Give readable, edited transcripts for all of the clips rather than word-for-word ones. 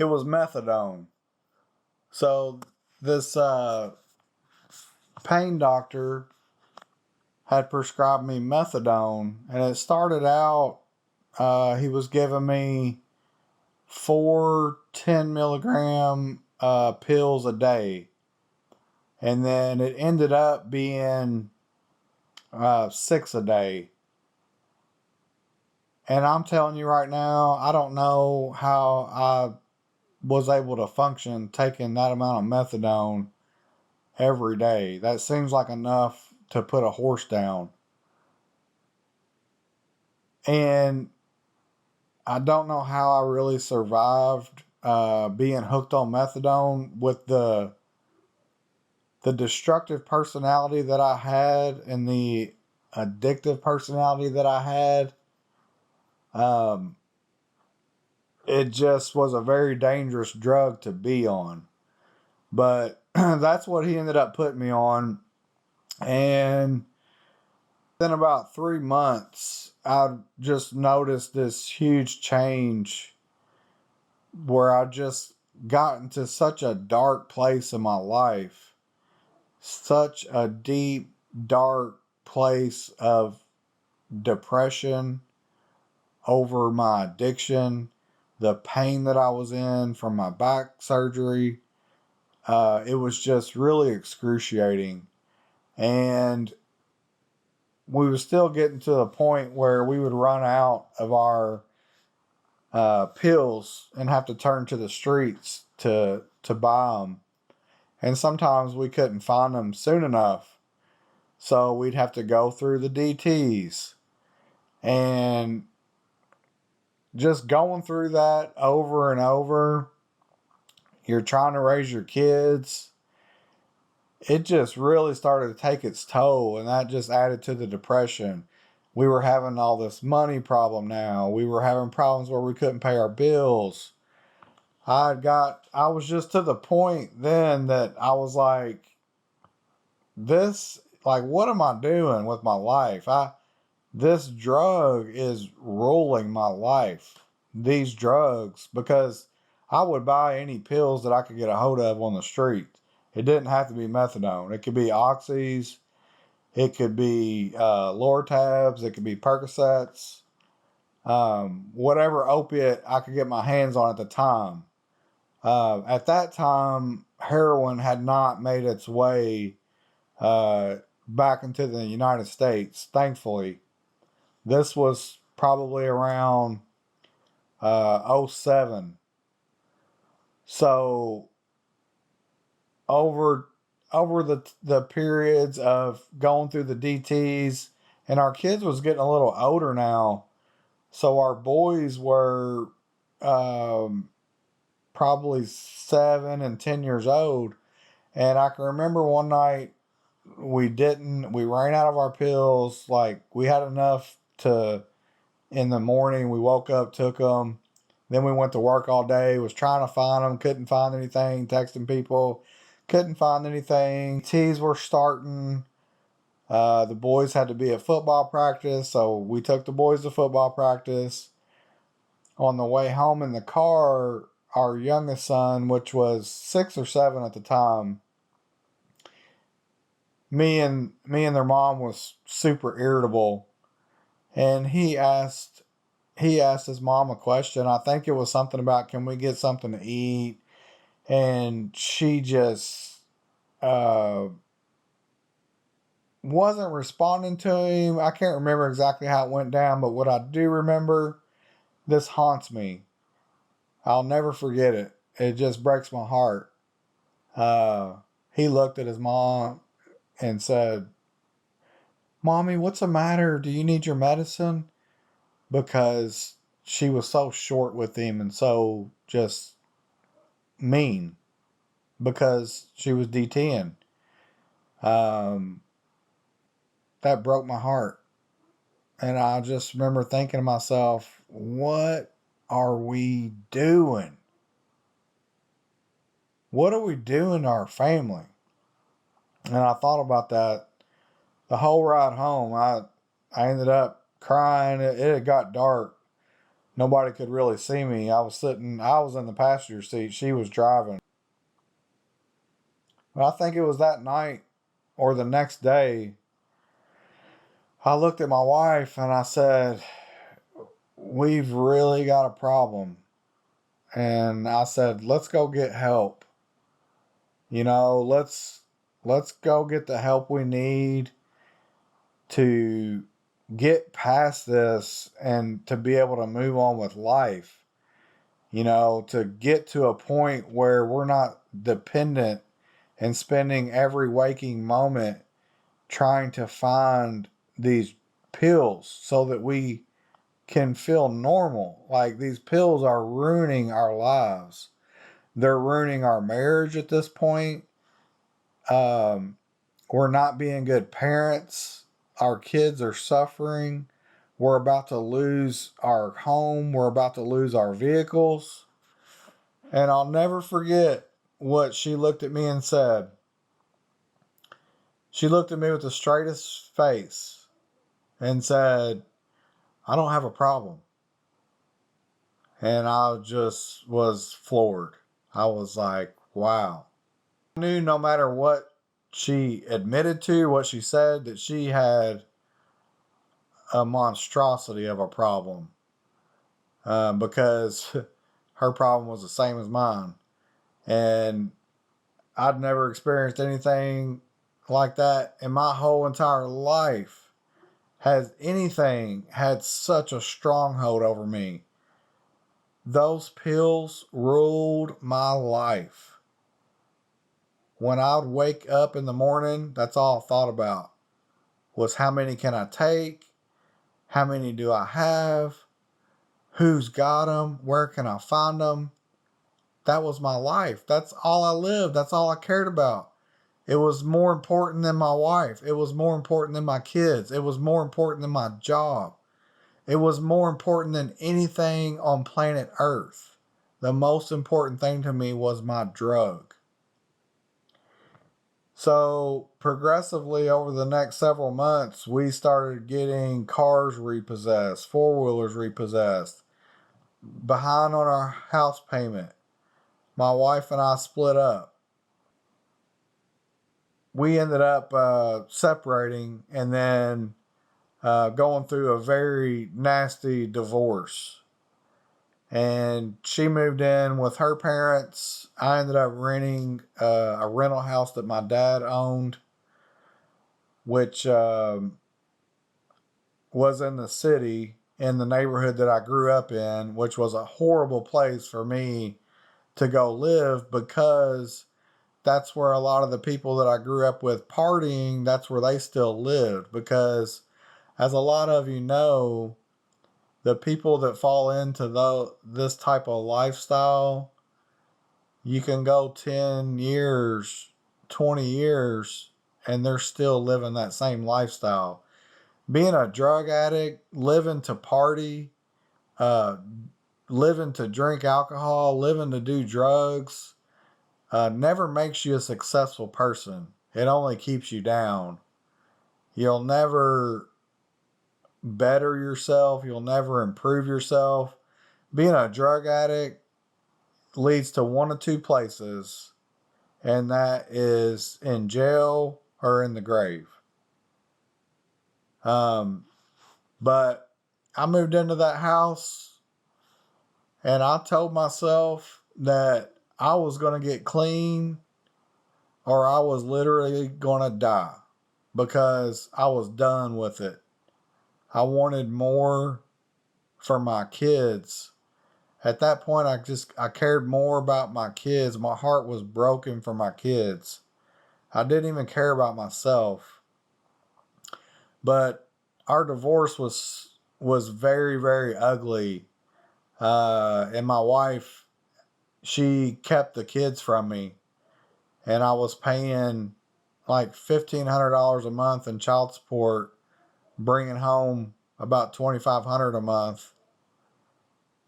It was methadone. So this pain doctor had prescribed me methadone, and it started out, he was giving me 4 10 milligram pills a day, and then it ended up being 6 a day. And I'm telling you right now, I don't know how I was able to function taking that amount of methadone every day. That seems like enough to put a horse down. And I don't know how I really survived being hooked on methadone with the destructive personality that I had and the addictive personality that I had. It just was a very dangerous drug to be on. But that's what he ended up putting me on. And then about 3 months, I just noticed this huge change where I just got into such a dark place in my life, such a deep, dark place of depression over my addiction, the pain that I was in from my back surgery. It was just really excruciating. And we were still getting to the point where we would run out of our pills and have to turn to the streets to buy them. And sometimes we couldn't find them soon enough. So we'd have to go through the DTs. And just going through that over and over, you're trying to raise your kids. It just really started to take its toll, and that just added to the depression. We were having all this money problem now. We were having problems where we couldn't pay our bills. I was just to the point then that I was like, what am I doing with my life? This drug is ruling my life. These drugs, because I would buy any pills that I could get a hold of on the street. It didn't have to be methadone. It could be oxys. It could be Lortabs. It could be Percocets. Whatever opiate I could get my hands on at the time. At that time, heroin had not made its way back into the United States, thankfully. This was probably around 07. So over the periods of going through the DTs, and our kids was getting a little older now, so our boys were probably 7 and 10 years old. And I can remember one night we ran out of our pills. Like, we had enough to, in the morning we woke up, took them, then we went to work all day, was trying to find them, couldn't find anything, texting people, couldn't find anything. Teas were starting. The boys had to be at football practice, so we took the boys to football practice. On the way home in the car, our youngest son, which was 6 or 7 at the time, me and their mom was super irritable, and he asked his mom a question. I think it was something about, can we get something to eat? And she just wasn't responding to him. I can't remember exactly how it went down, but what I do remember, this haunts me. I'll never forget it. It just breaks my heart. He looked at his mom and said, "Mommy, what's the matter? Do you need your medicine?" Because she was so short with him and so just mean because she was DTing. That broke my heart. And I just remember thinking to myself, what are we doing? What are we doing to our family? And I thought about that the whole ride home. I ended up crying. It had got dark. nobody could really see me. I was in the passenger seat. She was driving. But I think it was that night or the next day, I looked at my wife and I said, we've really got a problem. And I said, let's go get help. Let's go get the help we need to get past this and to be able to move on with life. To get to a point where we're not dependent and spending every waking moment trying to find these pills so that we can feel normal. Like, these pills are ruining our lives. They're ruining our marriage at this point. We're not being good parents. Our kids are suffering. We're about to lose our home. We're about to lose our vehicles. And I'll never forget what she looked at me and said. She looked at me with the straightest face and said, I don't have a problem. And I just was floored. I was like, wow. I knew no matter what she admitted to, what she said, that she had a monstrosity of a problem. Because her problem was the same as mine. And I'd never experienced anything like that in my whole entire life. Has anything had such a stronghold over me? Those pills ruled my life. When I would wake up in the morning, that's all I thought about was, how many can I take? How many do I have? Who's got them? Where can I find them? That was my life. That's all I lived. That's all I cared about. It was more important than my wife. It was more important than my kids. It was more important than my job. It was more important than anything on planet Earth. The most important thing to me was my drug. So progressively over the next several months, we started getting cars repossessed, four-wheelers repossessed, behind on our house payment. My wife and I split up. We ended up separating and then going through a very nasty divorce. And she moved in with her parents. I ended up renting a rental house that my dad owned, which was in the city, in the neighborhood that I grew up in, which was a horrible place for me to go live, because that's where a lot of the people that I grew up with partying, that's where they still lived. Because, as a lot of you know, the people that fall into this type of lifestyle, you can go 10 years, 20 years, and they're still living that same lifestyle. Being a drug addict, living to party, living to drink alcohol, living to do drugs, never makes you a successful person. It only keeps you down. You'll never better yourself. You'll never improve yourself. Being a drug addict leads to one of two places, and that is in jail or in the grave. But I moved into that house and I told myself that I was going to get clean or I was literally going to die, because I was done with it. I wanted more for my kids. At that point, I cared more about my kids. My heart was broken for my kids. I didn't even care about myself. But our divorce was very, very ugly. And my wife, she kept the kids from me. And I was paying like $1,500 a month in child support, bringing home about $2,500 a month,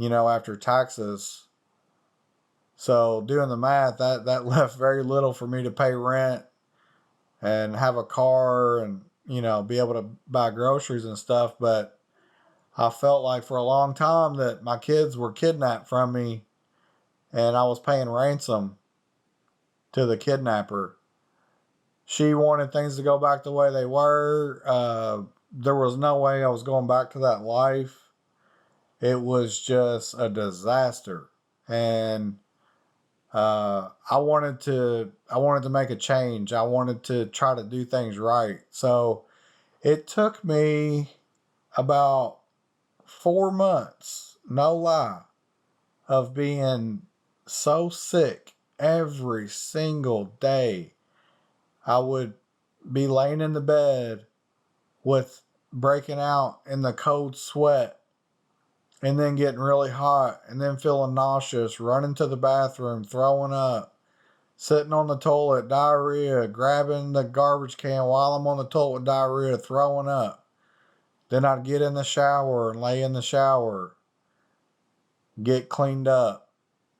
after taxes. So doing the math, that left very little for me to pay rent and have a car and, be able to buy groceries and stuff. But I felt like for a long time that my kids were kidnapped from me and I was paying ransom to the kidnapper. She wanted things to go back the way they were. There was no way I was going back to that life. It was just a disaster. And I wanted to make a change. I wanted to try to do things right. So it took me about 4 months, no lie, of being so sick every single day. I would be laying in the bed with breaking out in the cold sweat and then getting really hot and then feeling nauseous, running to the bathroom, throwing up, sitting on the toilet, diarrhea, grabbing the garbage can while I'm on the toilet with diarrhea, throwing up. Then I'd get in the shower and lay in the shower, get cleaned up,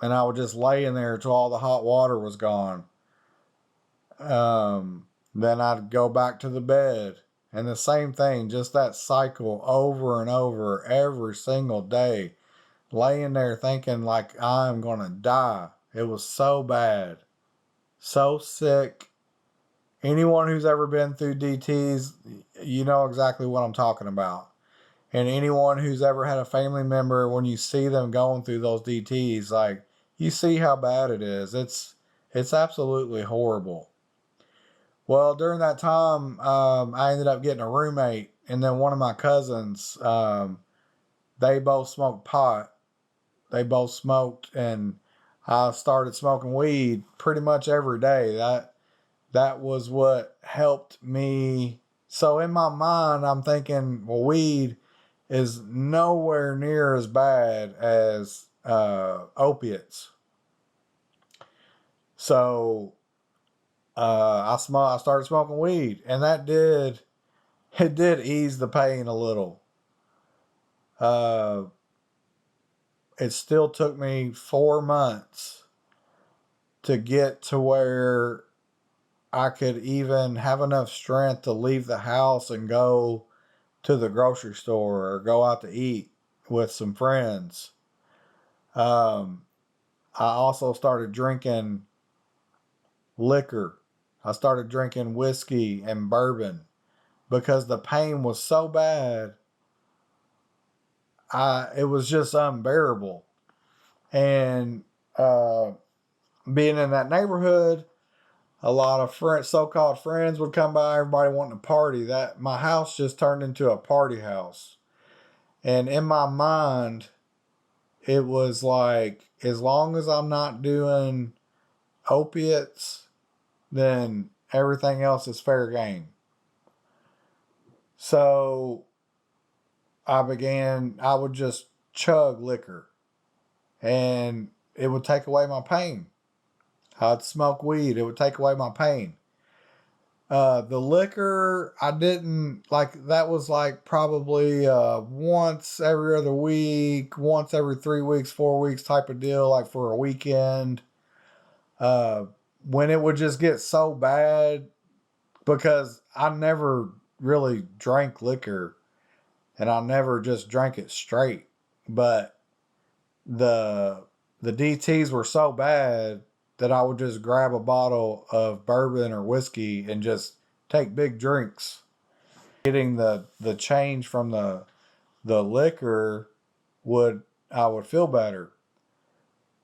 and I would just lay in there till all the hot water was gone. Then I'd go back to the bed, and the same thing, just that cycle over and over every single day, laying there thinking like I'm gonna die. It was so bad, so sick. Anyone who's ever been through DTs, you know exactly what I'm talking about. And anyone who's ever had a family member, when you see them going through those DTs, like, you see how bad it is. It's absolutely horrible. Well, during that time, I ended up getting a roommate, and then one of my cousins, they both smoked pot. They both smoked, and I started smoking weed pretty much every day. That was what helped me. So in my mind, I'm thinking, well, weed is nowhere near as bad as opiates. So I started smoking weed, and it did ease the pain a little. Uh, it still took me 4 months to get to where I could even have enough strength to leave the house and go to the grocery store or go out to eat with some friends. Um, I also started drinking liquor. I started drinking whiskey and bourbon because the pain was so bad. It was just unbearable. And uh, being in that neighborhood, a lot of friends, so-called friends, would come by. Everybody wanting to party. That my house just turned into a party house. And in my mind, it was like, as long as I'm not doing opiates, then everything else is fair game. So I would just chug liquor, and it would take away my pain. I'd smoke weed, it would take away my pain. The liquor, I didn't like, that was like probably once every other week, once every 3 weeks, 4 weeks type of deal, like for a weekend. Uh, when it would just get so bad, because I never really drank liquor and I never just drank it straight. But the the DTs were so bad that I would just grab a bottle of bourbon or whiskey and just take big drinks. Getting the change from the liquor would I would feel better.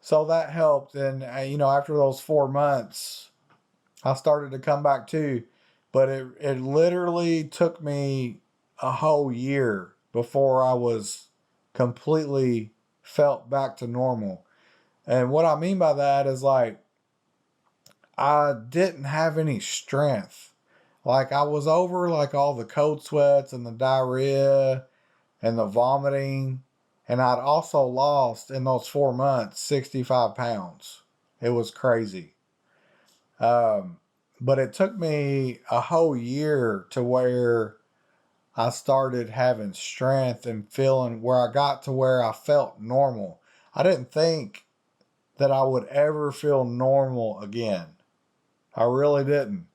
So that helped, and after those 4 months, I started to come back too. But it literally took me a whole year before I was completely felt back to normal. And what I mean by that is, like, I didn't have any strength. Like, I was over like all the cold sweats and the diarrhea and the vomiting. And I'd also lost in those 4 months 65 pounds. It was crazy. Um, but it took me a whole year to where I started having strength and feeling where I got to where I felt normal. I didn't think that I would ever feel normal again. I really didn't.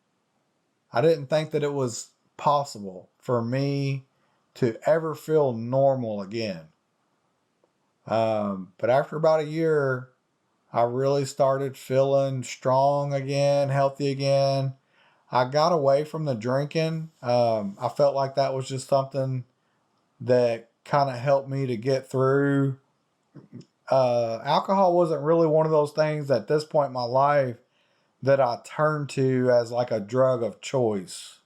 I didn't think that it was possible for me to ever feel normal again. But after about a year, I really started feeling strong again, healthy again. I got away from the drinking. I felt like that was just something that kind of helped me to get through. Alcohol wasn't really one of those things at this point in my life that I turned to as like a drug of choice.